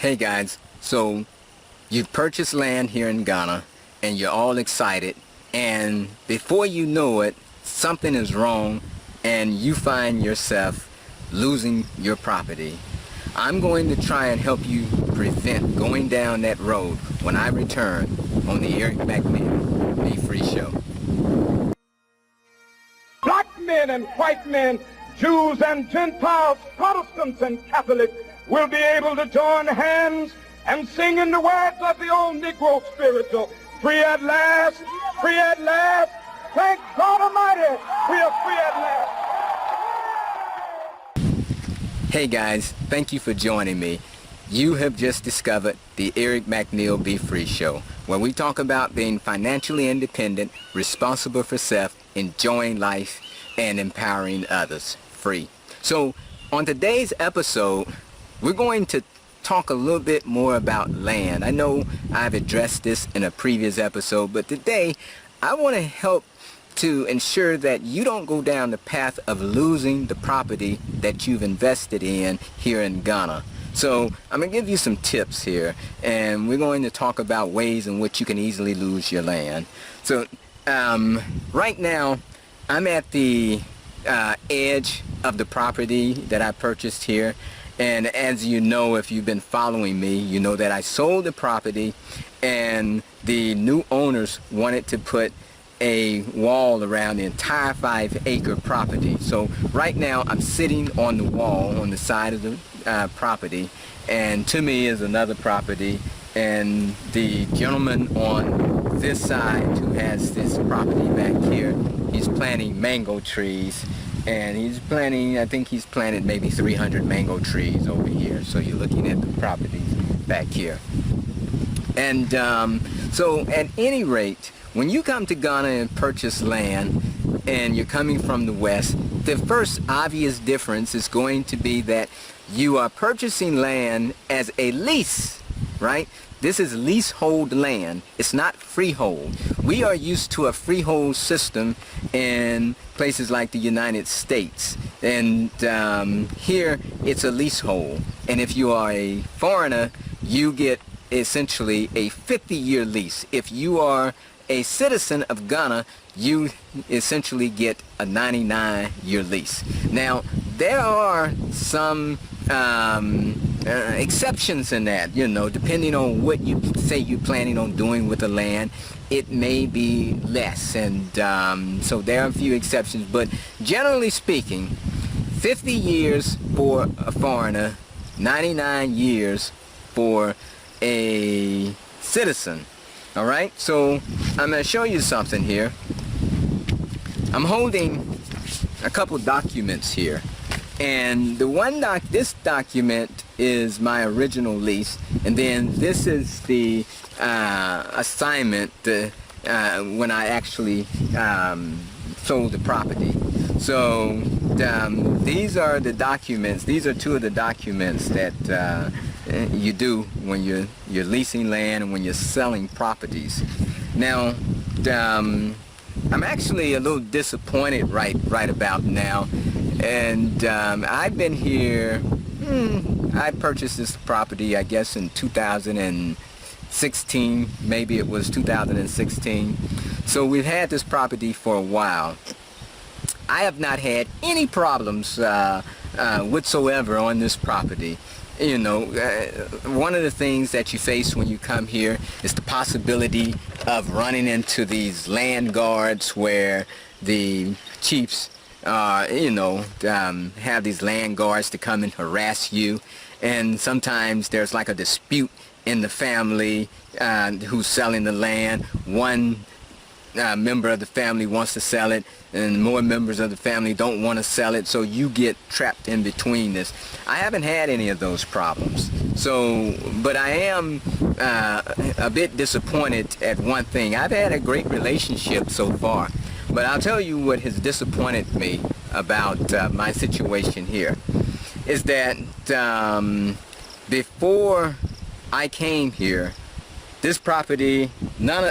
Hey guys, so you've purchased land here in Ghana and you're all excited, and before you know it, something is wrong and you find yourself losing your property. I'm going to try and help you prevent going down that road when I return on the Eric McNeil Be Free Show. Black men and white men, Jews and Gentiles, Protestants and Catholics will be able to join hands and sing in the words of the old Negro spiritual, free at last, free at last, thank God Almighty, we are free at last. Hey guys, thank you for joining me. You have just discovered the Eric McNeil Be Free Show, where we talk about being financially independent, responsible for self, enjoying life, and empowering others free. So on today's episode, we're going to talk a little bit more about land. I know I've addressed this in a previous episode, but today I want to help to ensure that you don't go down the path of losing the property that you've invested in here in Ghana. So I'm going to give you some tips here, and we're going to talk about ways in which you can easily lose your land. So right now I'm at the edge of the property that I purchased here. And as you know, if you've been following me, you know that I sold the property and the new owners wanted to put a wall around the entire 5-acre property. So right now I'm sitting on the wall on the side of the property, and to me is another property, and the gentleman on this side who has this property back here, he's planting mango trees. And he's planting, I think he's planted maybe 300 mango trees over here. So you're looking at the properties back here. And so at any rate, when you come to Ghana and purchase land and you're coming from the West, the first obvious difference is going to be that you are purchasing land as a lease, right? This is leasehold land. It's not freehold. We are used to a freehold system in places like the United States. And here it's a leasehold. And if you are a foreigner, you get essentially a 50-year lease. If you are a citizen of Ghana, you essentially get a 99-year lease. Now, there are some exceptions in that, you know, depending on what you say you're planning on doing with the land, it may be less, and so there are a few exceptions, but generally speaking, 50 years for a foreigner, 99 years for a citizen. All right, so I'm going to show you something here. I'm holding a couple documents here. And the this document is my original lease, and then this is the assignment when I actually sold the property. So these are the documents. These are two of the documents that you do when you're leasing land and when you're selling properties. Now, I'm actually a little disappointed right about now. And I've been here, I purchased this property, I guess, in 2016, maybe it was 2016. So we've had this property for a while. I have not had any problems whatsoever on this property. You know, one of the things that you face when you come here is the possibility of running into these land guards where the chiefs you know, have these land guards to come and harass you, and sometimes there's like a dispute in the family who's selling the land. One member of the family wants to sell it, and more members of the family don't want to sell it, so you get trapped in between this. I haven't had any of those problems, so, but I am a bit disappointed at one thing. I've had a great relationship so far. But I'll tell you what has disappointed me about my situation here is that before I came here, this property,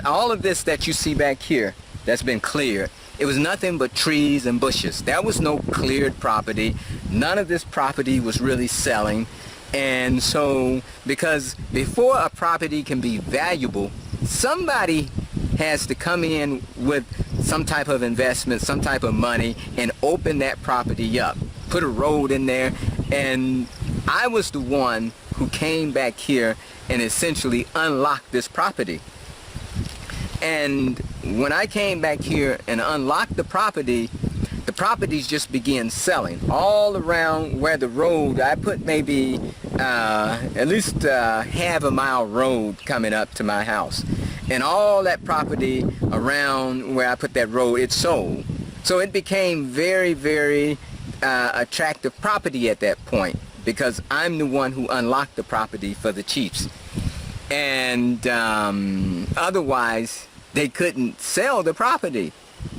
all of this that you see back here that's been cleared, it was nothing but trees and bushes. There was no cleared property. None of this property was really selling. And so, because before a property can be valuable, somebody has to come in with some type of investment, some type of money, and open that property up, put a road in there. And I was the one who came back here and essentially unlocked this property. And when I came back here and unlocked the properties just began selling all around where the road, I put maybe at least half a mile road coming up to my house. And all that property around where I put that road, it sold. So it became very, very attractive property at that point, because I'm the one who unlocked the property for the Chiefs. And otherwise, they couldn't sell the property,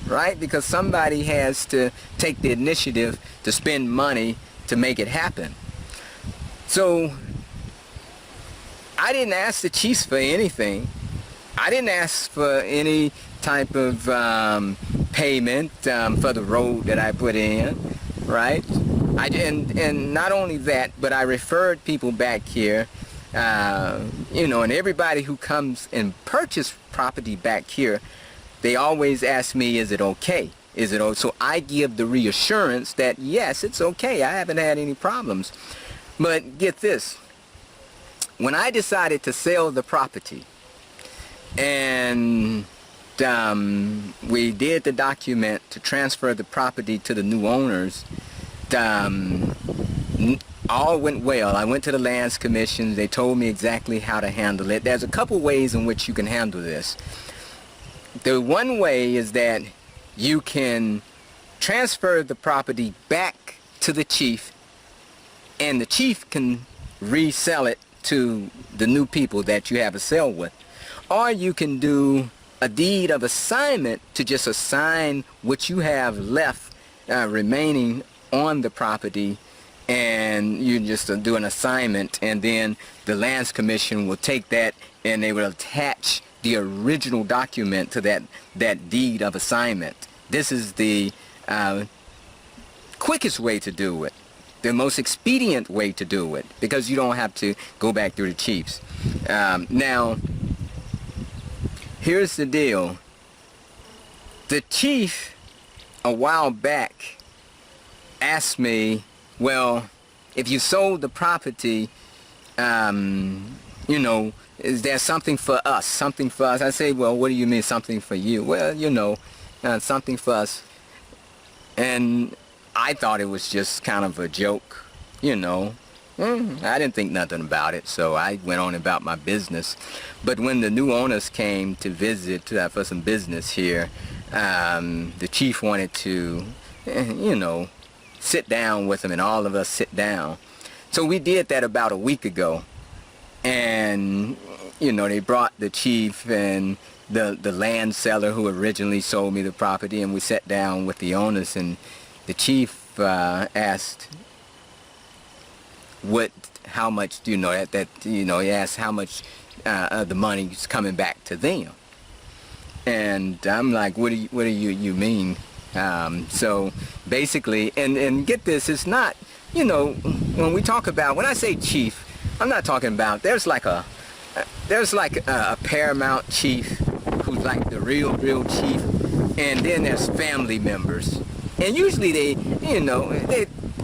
right? Because somebody has to take the initiative to spend money to make it happen. So I didn't ask the Chiefs for anything. I didn't ask for any type of payment for the road that I put in, right? And not only that, but I referred people back here, you know, and everybody who comes and purchase property back here, they always ask me, is it okay? Is it okay? So I give the reassurance that yes, it's okay. I haven't had any problems. But get this, when I decided to sell the property, and we did the document to transfer the property to the new owners, all went well. I went to the Lands Commission. They told me exactly how to handle it. There's a couple ways in which you can handle this. The one way is that you can transfer the property back to the chief, and the chief can resell it to the new people that you have a sale with. Or you can do a deed of assignment to just assign what you have left remaining on the property, and you just do an assignment, and then the Lands Commission will take that and they will attach the original document to that deed of assignment. This is the quickest way to do it, the most expedient way to do it, because you don't have to go back through the chiefs. Now, here's the deal. The chief a while back asked me, well, if you sold the property, you know, is there something for us? Something for us? I say, well, what do you mean something for you? Well, you know, something for us. And I thought it was just kind of a joke, you know. I didn't think nothing about it, so I went on about my business. But when the new owners came to visit for some business here, the chief wanted to, you know, sit down with them, and all of us sit down. So we did that about a week ago. And, you know, they brought the chief and the land seller who originally sold me the property, and we sat down with the owners, and the chief asked how much, you know, he asked how much of the money is coming back to them. And I'm like, what do you mean? So basically, and get this, it's not, you know, when I say chief, I'm not talking about, there's like a paramount chief who's like the real chief, and then there's family members, and usually they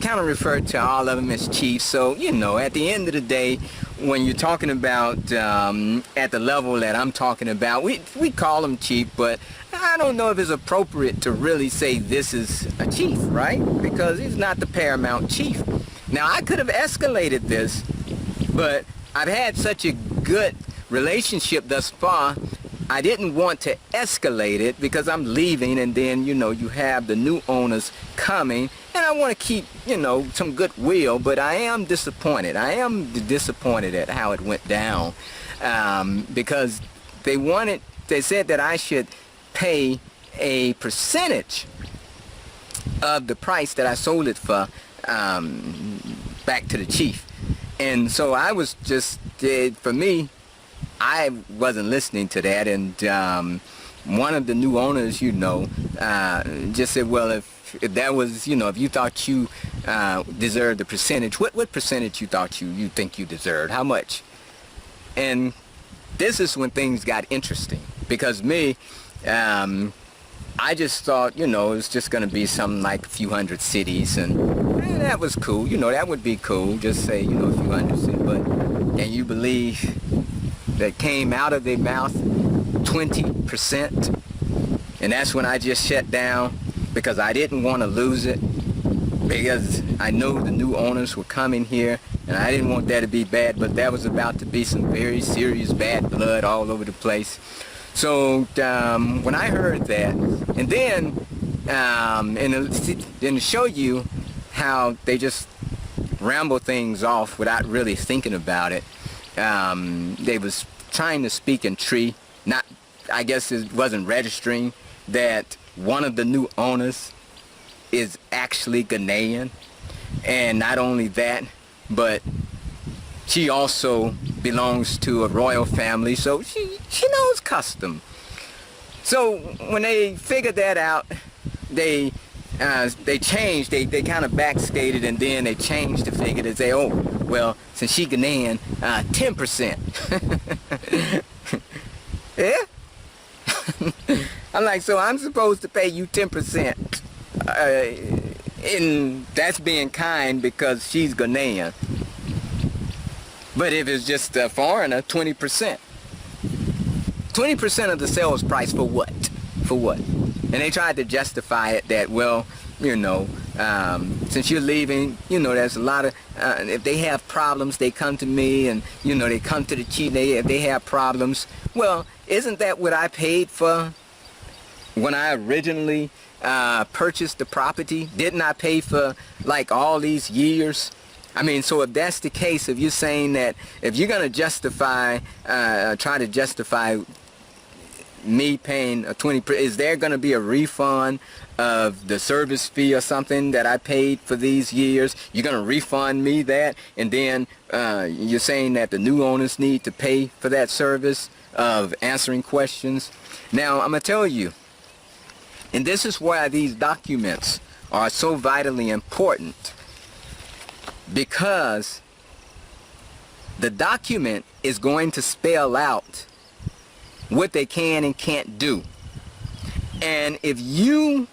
kind of refer to all of them as chiefs. So, you know, at the end of the day, when you're talking about at the level that I'm talking about, we call him chief, but I don't know if it's appropriate to really say this is a chief, right? Because he's not the paramount chief. Now, I could have escalated this, but I've had such a good relationship thus far, I didn't want to escalate it because I'm leaving, and then, you know, you have the new owners coming, and I want to keep, you know, some goodwill, but I am disappointed. I am disappointed at how it went down, because they said that I should pay a percentage of the price that I sold it for back to the chief. And so I was just, for me, I wasn't listening to that, and one of the new owners, you know, just said, well, if if that was, you know, if you thought you deserved the percentage, what percentage you thought you think you deserved? How much? And this is when things got interesting, because me, I just thought, you know, it was just going to be something like a few hundred cities, and that was cool. You know, that would be cool. Just say, you know, a few hundred cities. But can you believe that came out of their mouth 20%? And that's when I just shut down, because I didn't want to lose it, because I know the new owners were coming here, and I didn't want that to be bad, but that was about to be some very serious bad blood all over the place. So when I heard that, and then and to show you how they just ramble things off without really thinking about it, they was trying to speak in tree, not, I guess it wasn't registering that one of the new owners is actually Ghanaian, and not only that, but she also belongs to a royal family, so she knows custom. So when they figured that out, they changed, they kind of backstated, and then they changed the figure to say, oh, well, since she Ghanaian, 10%. Yeah? I'm like, so I'm supposed to pay you 10%, and that's being kind because she's Ghanaian. But if it's just a foreigner, 20%. 20% of the sales price for what? For what? And they tried to justify it that, well, you know, since you're leaving, you know, there's a lot of, if they have problems, they come to me, and, you know, they come to the chief, if they have problems. Well, isn't that what I paid for when I originally purchased the property? Didn't I pay for, like, all these years? I mean, so if that's the case, if you're saying that, if you're going to justify, try to justify me paying a 20%, is there going to be a refund of the service fee or something that I paid for these years? You're going to refund me that, and then you're saying that the new owners need to pay for that service of answering questions? Now, I'm going to tell you, and this is why these documents are so vitally important, because the document is going to spell out what they can and can't do. And if you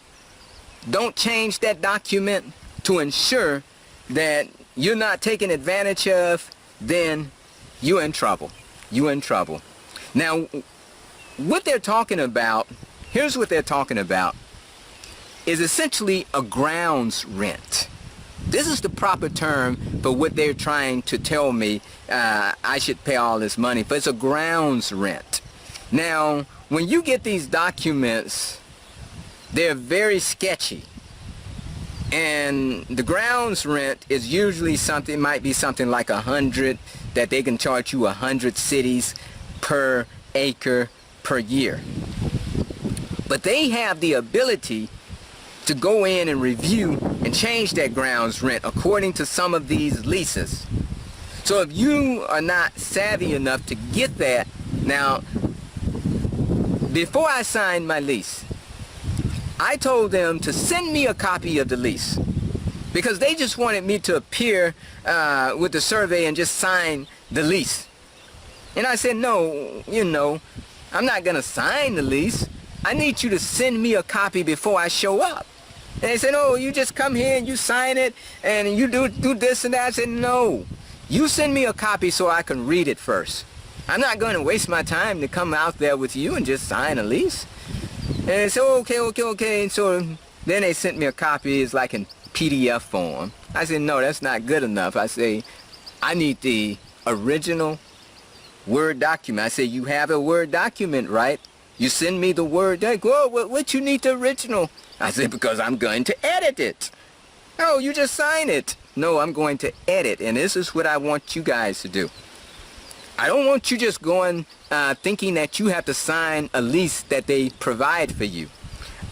don't change that document to ensure that you're not taken advantage of, then you're in trouble. You're in trouble. Now, what they're talking about, here's what they're talking about, is essentially a grounds rent. This is the proper term for what they're trying to tell me I should pay all this money for. It's a grounds rent. Now, when you get these documents, they're very sketchy. And the grounds rent is usually something, might be something like 100, that they can charge you 100 cities per acre per year. But they have the ability to go in and review and change that grounds rent according to some of these leases. So if you are not savvy enough to get that, now, before I signed my lease, I told them to send me a copy of the lease, because they just wanted me to appear with the survey and just sign the lease. And I said, no, you know, I'm not going to sign the lease. I need you to send me a copy before I show up. And they said, oh, you just come here and you sign it and you do this and that. I said, no, you send me a copy so I can read it first. I'm not going to waste my time to come out there with you and just sign a lease. And they said, oh, okay. And so then they sent me a copy. It's like in PDF form. I said, no, that's not good enough. I say, I need the original Word document. I said, you have a Word document, right? You send me the Word document. Whoa, what you need the original? I said, because I'm going to edit it. Oh, you just sign it. No, I'm going to edit, and this is what I want you guys to do. I don't want you just going thinking that you have to sign a lease that they provide for you.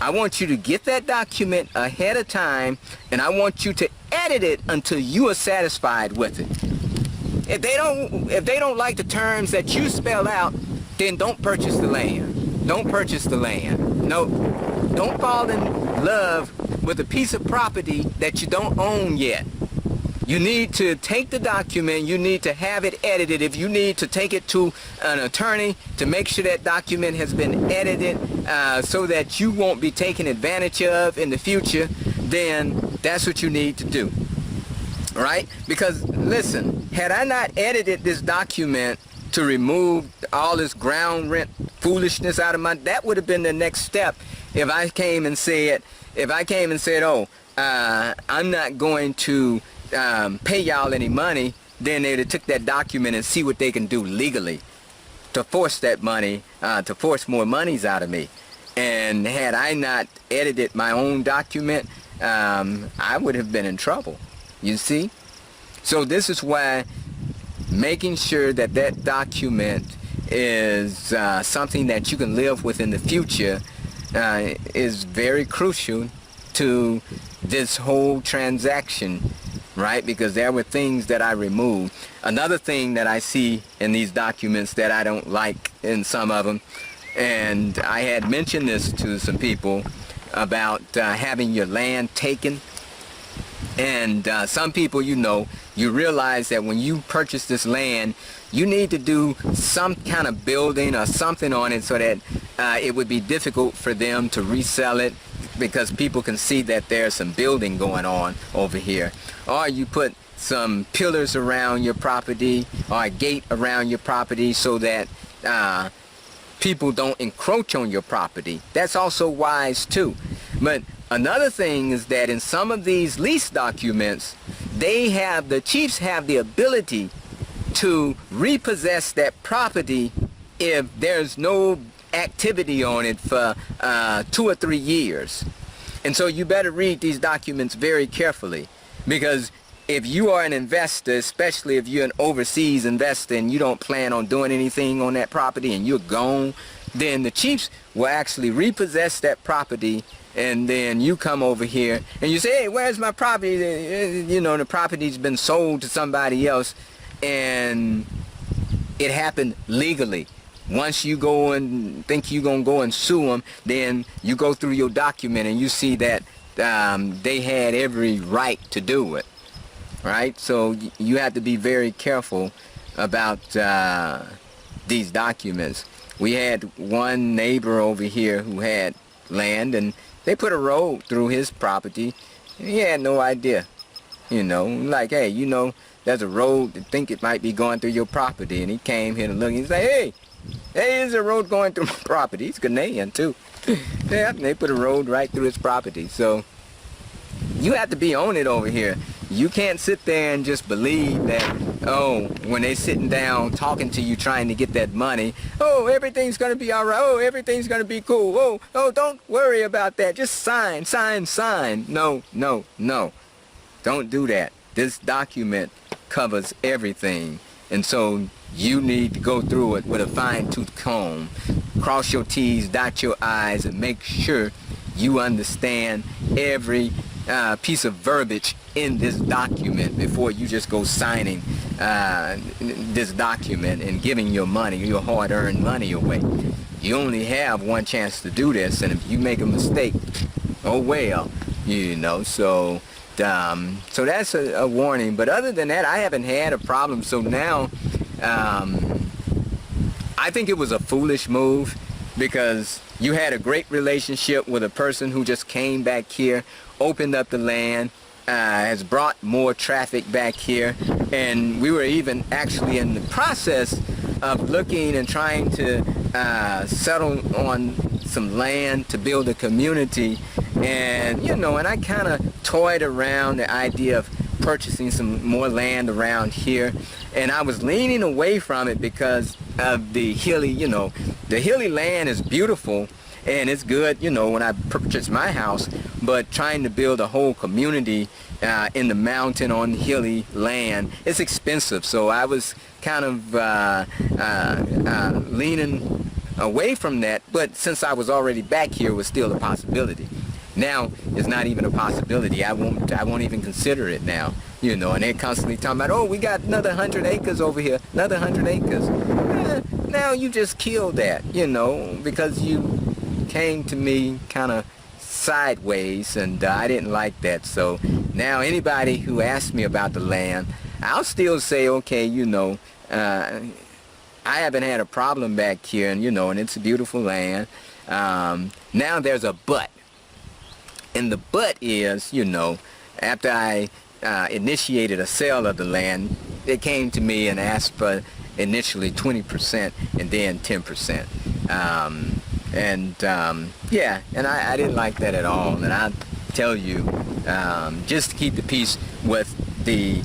I want you to get that document ahead of time, and I want you to edit it until you are satisfied with it. If they don't like the terms that you spell out, then don't purchase the land. Don't purchase the land. No, don't fall in love with a piece of property that you don't own yet. You need to take the document, you need to have it edited. If you need to take it to an attorney to make sure that document has been edited so that you won't be taken advantage of in the future, then that's what you need to do. Right? Because listen, had I not edited this document to remove all this ground rent foolishness out of that would have been the next step. If I came and said, oh, I'm not going to pay y'all any money, then they'd have took that document and see what they can do legally to force that money, to force more monies out of me. And had I not edited my own document, I would have been in trouble, you see? So this is why making sure that that document is something that you can live with in the future is very crucial to this whole transaction, right? Because there were things that I removed. Another thing that I see in these documents that I don't like in some of them, and I had mentioned this to some people about having your land taken. And some people, you realize that when you purchase this land, you need to do some kind of building or something on it so that it would be difficult for them to resell it, because people can see that there's some building going on over here. Or you put some pillars around your property or a gate around your property so that people don't encroach on your property. That's also wise too. But another thing is that in some of these lease documents, the chiefs have the ability to repossess that property if there's no activity on it for 2 or 3 years. And so you better read these documents very carefully, because if you are an investor, especially if you're an overseas investor and you don't plan on doing anything on that property and you're gone, then the chiefs will actually repossess that property, and then you come over here and you say, hey, where's my property? The property's been sold to somebody else, and it happened legally. Once you go and think you're going to go and sue them, then you go through your document and you see that they had every right to do it. Right? So you have to be very careful about these documents. We had one neighbor over here who had land, and they put a road through his property. He had no idea. Like, hey, there's a road that think it might be going through your property. And he came here to look, and he said, hey, there's a road going through my property. He's Ghanaian too. Yeah, they put a road right through his property. So you have to be on it over here. You can't sit there and just believe that, when they're sitting down talking to you trying to get that money, everything's going to be all right. Everything's going to be cool. Don't worry about that. Just sign. No. Don't do that. This document covers everything. And so you need to go through it with a fine-tooth comb. Cross your T's, dot your I's, and make sure you understand every piece of verbiage in this document before you just go signing this document and giving your money, your hard-earned money away. You only have one chance to do this, and if you make a mistake, oh well, so that's a warning. But other than that, I haven't had a problem. So now I think it was a foolish move, because you had a great relationship with a person who just came back here, opened up the land, has brought more traffic back here, and we were even actually in the process of looking and trying to settle on some land to build a community. And and I kind of toyed around the idea of purchasing some more land around here, and I was leaning away from it because of the hilly, the hilly land is beautiful and it's good, when I purchased my house, but trying to build a whole community in the mountain on hilly land, it's expensive. So I was kind of leaning away from that, but since I was already back here, it was still a possibility. Now it's not even a possibility. I won't even consider it now. And they're constantly talking about, we got another 100 acres over here, another 100 acres. Now you just killed that, because you came to me kind of sideways, and I didn't like that. So now anybody who asks me about the land, I'll still say, okay, you know, I haven't had a problem back here, and you know, and it's a beautiful land. Now there's a but, and the but is, you know, after I initiated a sale of the land, they came to me and asked for initially 20% and then 10%. Yeah, and I didn't like that at all. And I tell you, just to keep the peace with the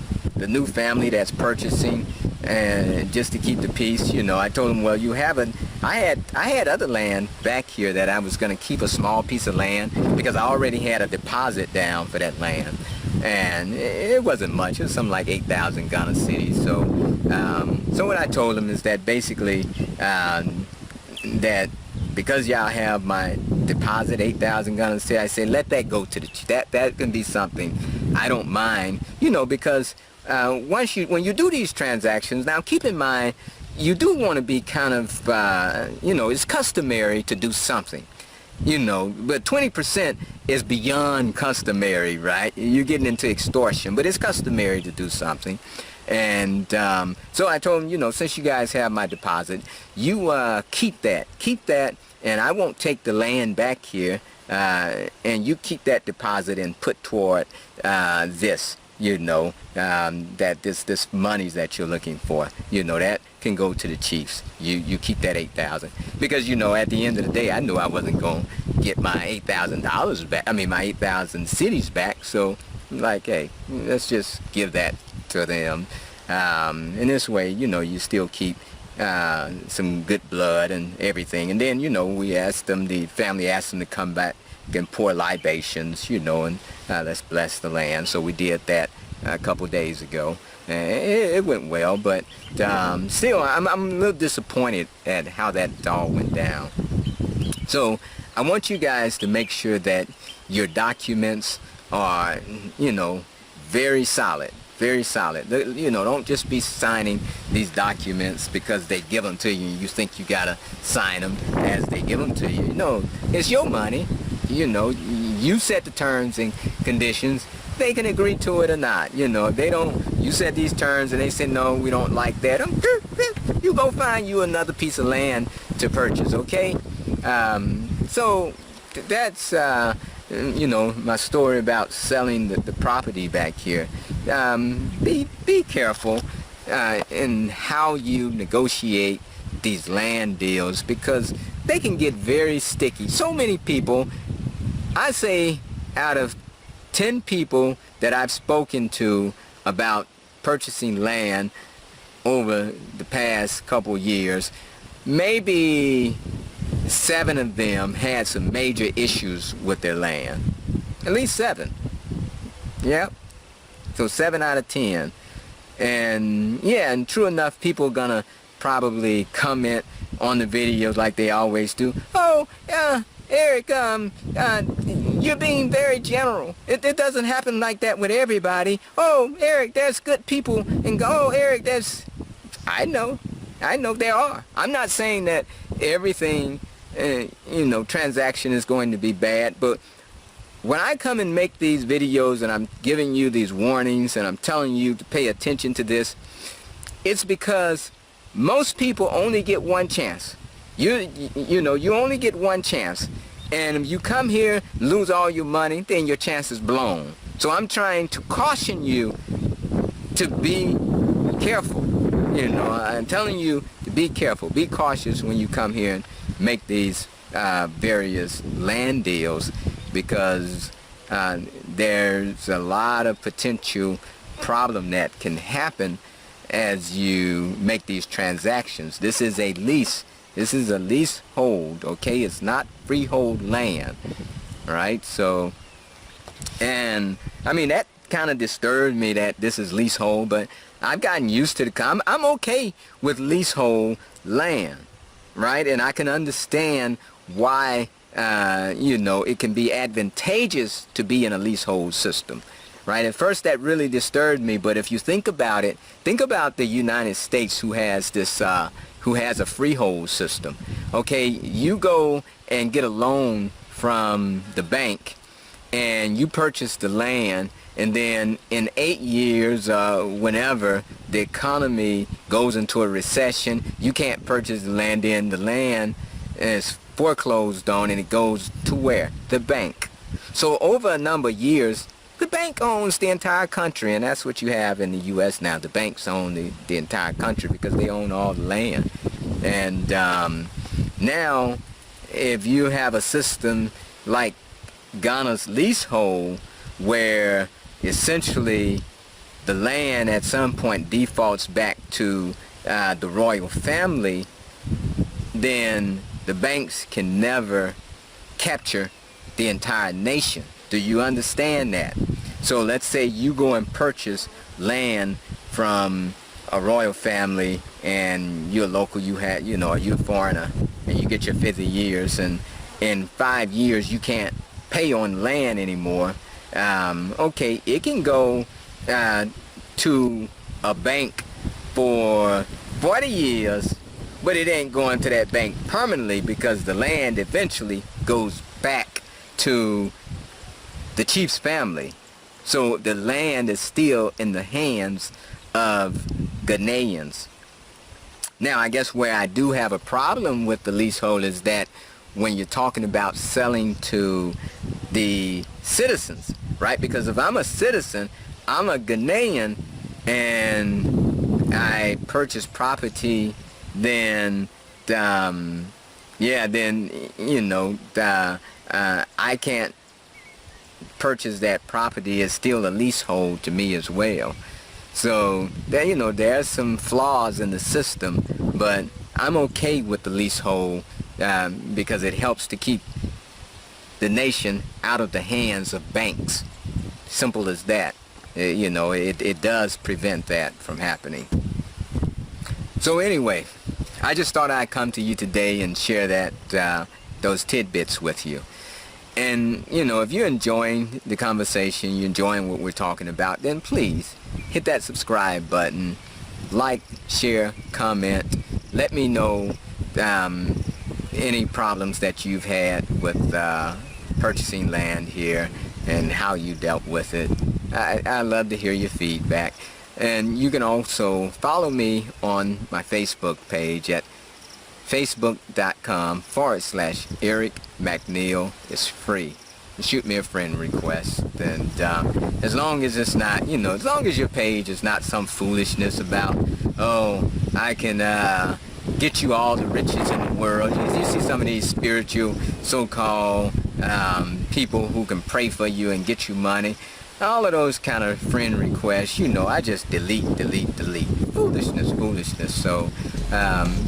new family that's purchasing, and just to keep the peace, you know, I told them, well, you haven't. I had other land back here that I was going to keep a small piece of land because I already had a deposit down for that land, and it wasn't much. It was something like 8,000 Ghana cedis. So what I told them is that basically that because y'all have my deposit 8,000 Ghana cedis, I say let that go to the chief. That can be something I don't mind, you know, because when you do these transactions, now keep in mind, you do want to be kind of, you know, it's customary to do something, you know, but 20% is beyond customary, right? You're getting into extortion, but it's customary to do something. And so I told him, you know, since you guys have my deposit, you keep that, and I won't take the land back here, and you keep that deposit and put toward this. You know, that this monies that you're looking for, you know, that can go to the chiefs. You keep that 8,000, because, you know, at the end of the day, I knew I wasn't going to get my $8,000 back. I mean, my 8,000 cedis back. So, like, hey, let's just give that to them. In this way, you know, you still keep some good blood and everything. And then, you know, we asked them, the family asked them to come back and pour libations, you know, and let's bless the land. So we did that a couple days ago. It went well, but still, I'm a little disappointed at how that all went down. So I want you guys to make sure that your documents are, you know, very solid. Very solid. You know, don't just be signing these documents because they give them to you and you think you gotta sign them as they give them to you. No, it's your money. You know, you set the terms and conditions. They can agree to it or not. You know, if they don't, you set these terms and they say, no, we don't like that, you go find you another piece of land to purchase, okay? So that's, you know, my story about selling the property back here. Be careful in how you negotiate these land deals, because they can get very sticky. So many people, I say out of 10 people that I've spoken to about purchasing land over the past couple years, maybe 7 of them had some major issues with their land. At least 7. Yep. So 7 out of 10. And yeah, and true enough, people are gonna probably comment on the videos like they always do. Oh, Eric, you're being very general. It doesn't happen like that with everybody. Oh, Eric, there's good people. And go, oh, Eric, there's... I know there are. I'm not saying that everything, you know, transaction is going to be bad, but when I come and make these videos and I'm giving you these warnings and I'm telling you to pay attention to this, it's because most people only get one chance. You know, you only get one chance. And if you come here, lose all your money, then your chance is blown. So I'm trying to caution you to be careful. You know, I'm telling you to be careful. Be cautious when you come here and make these various land deals, because there's a lot of potential problem that can happen as you make these transactions. This is a lease. This is a leasehold, okay? It's not freehold land, right? So, and I mean, that kind of disturbed me that this is leasehold, but I've gotten used to I'm okay with leasehold land, right? And I can understand why, you know, it can be advantageous to be in a leasehold system, right? At first that really disturbed me, but if you think about it, think about the United States, who has this, who has a freehold system. Okay, you go and get a loan from the bank and you purchase the land, and then in 8 years, whenever the economy goes into a recession, you can't purchase the land, then the land is foreclosed on and it goes to where? The bank. So over a number of years, the bank owns the entire country, and that's what you have in the U.S. now. The banks own the entire country because they own all the land. And now, if you have a system like Ghana's leasehold, where essentially the land at some point defaults back to the royal family, then the banks can never capture the entire nation. Do you understand that? So let's say you go and purchase land from a royal family, and you're local, you're a foreigner, and you get your 50 years, and in 5 years you can't pay on land anymore. Okay, it can go to a bank for 40 years, but it ain't going to that bank permanently, because the land eventually goes back to the chief's family. So the land is still in the hands of Ghanaians. Now, I guess where I do have a problem with the leasehold is that when you're talking about selling to the citizens, right? Because if I'm a citizen, I'm a Ghanaian, and I purchase property, then I can't purchase that property. It's still a leasehold to me as well. So there's some flaws in the system, but I'm okay with the leasehold because it helps to keep the nation out of the hands of banks. Simple as that. It does prevent that from happening. So anyway, I just thought I'd come to you today and share that those tidbits with you. And if you're enjoying the conversation, you're enjoying what we're talking about, then please hit that subscribe button, like, share, comment. Let me know any problems that you've had with purchasing land here and how you dealt with it. I love to hear your feedback. And you can also follow me on my Facebook page at facebook.com/Eric McNeil. It's free. Shoot me a friend request, and as long as it's not, as long as your page is not some foolishness about, oh, I can get you all the riches in the world. You see some of these spiritual so-called people who can pray for you and get you money. All of those kind of friend requests, I just delete. Foolishness. So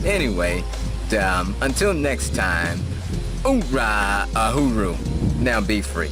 anyway, until next time, oorah ahuru. Now be free.